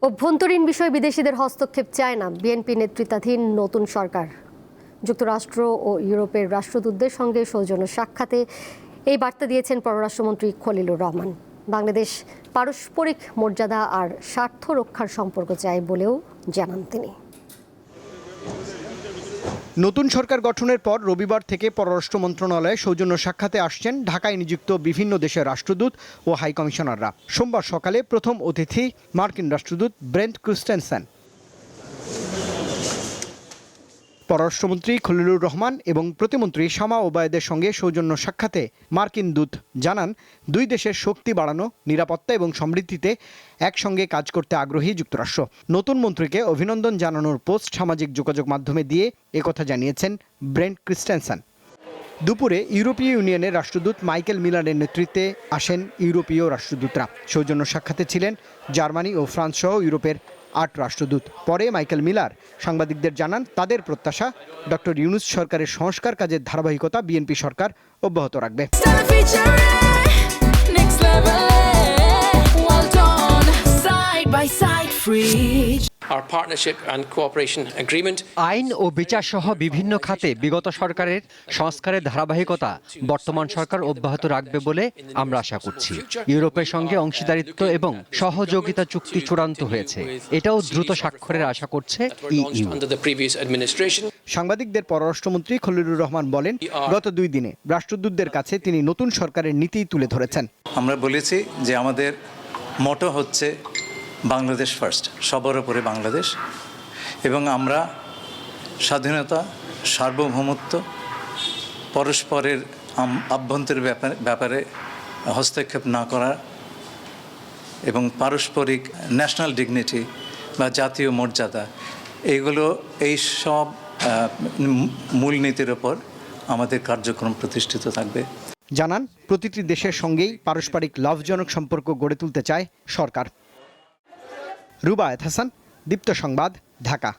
অভ্যন্তরীণ বিষয়ে বিদেশিদের হস্তক্ষেপ চায় না বিএনপি নেতৃত্বাধীন নতুন সরকার। যুক্তরাষ্ট্র ও ইউরোপের রাষ্ট্রদূতদের সঙ্গে সৌজন্য সাক্ষাতে এই বার্তা দিয়েছেন পররাষ্ট্রমন্ত্রী খলিলুর রহমান। বাংলাদেশ পারস্পরিক মর্যাদা আর স্বার্থ রক্ষার সম্পর্ক চায় বলেও জানান তিনি। নতুন সরকার গঠনের পর রবিবার থেকে পররাষ্ট্র মন্ত্রণালয়ে সৌজন্য সাক্ষাতে আসছেন ঢাকায় নিযুক্ত বিভিন্ন দেশের রাষ্ট্রদূত ও হাইকমিশনাররা। সোমবার সকালে প্রথম অতিথি মার্কিন রাষ্ট্রদূত ব্রেন্ট ক্রিস্টেনসেন। পররাষ্ট্রমন্ত্রী খলিলুর রহমান এবং প্রতিমন্ত্রী শামা ওবায়েদের সঙ্গে সৌজন্য সাক্ষাতে মার্কিন দূত জানান, দুই দেশের শক্তি বাড়ানো, নিরাপত্তা এবং সমৃদ্ধিতে একসঙ্গে কাজ করতে আগ্রহী যুক্তরাষ্ট্র। নতুন মন্ত্রীকে অভিনন্দন জানানোর পোস্ট সামাজিক যোগাযোগ মাধ্যমে দিয়ে একথা জানিয়েছেন ব্রেন্ট ক্রিস্টেনসেন। দুপুরে ইউরোপীয় ইউনিয়নের রাষ্ট্রদূত মাইকেল মিলারের নেতৃত্বে আসেন ইউরোপীয় রাষ্ট্রদূতরা। সৌজন্য সাক্ষাতে ছিলেন জার্মানি ও ফ্রান্স সহ ইউরোপের ৮ রাষ্ট্রদূত। পরে মাইকেল মিলার সাংবাদিকদের জানান, তাদের প্রত্যাশা ডক্টর ইউনূস সরকারের সংস্কার কাজের ধারাবাহিকতা বিএনপি সরকার অব্যাহত রাখবে। আইন ও বিচার সহ বিভিন্ন খাতে বিগত সরকারের সংস্কারের ধারাবাহিকতা বর্তমান সরকার অব্যাহত রাখবে বলে আমরা আশা করছি। ইউরোপের সঙ্গে অংশীদারিত্ব এবং সহযোগিতা চুক্তি চূড়ান্ত হয়েছে, এটাও দ্রুত স্বাক্ষরের আশা করছে ইইউ। সাংবাদিকদের পররাষ্ট্রমন্ত্রী খলিলুর রহমান বলেন, গত 2 দিনে রাষ্ট্রদূতদের কাছে তিনি নতুন সরকারের নীতি তুলে ধরেছেন। আমরা বলেছি যে আমাদের মোটো হচ্ছে বাংলাদেশ ফার্স্ট, সবার উপরে বাংলাদেশ, এবং আমরা স্বাধীনতা, সার্বভৌমত্ব, পরস্পরের আভ্যন্তরীণ ব্যাপারে হস্তক্ষেপ না করা এবং পারস্পরিক ন্যাশনাল ডিগনিটি বা জাতীয় মর্যাদা, এই সব মূলনীতির ওপর আমাদের কার্যক্রম প্রতিষ্ঠিত থাকবে। জানান, প্রতিটি দেশের সঙ্গেই পারস্পরিক লাভজনক সম্পর্ক গড়ে তুলতে চায় সরকার। রুবায়েত হাসান, দীপ্ত সংবাদ, ঢাকা।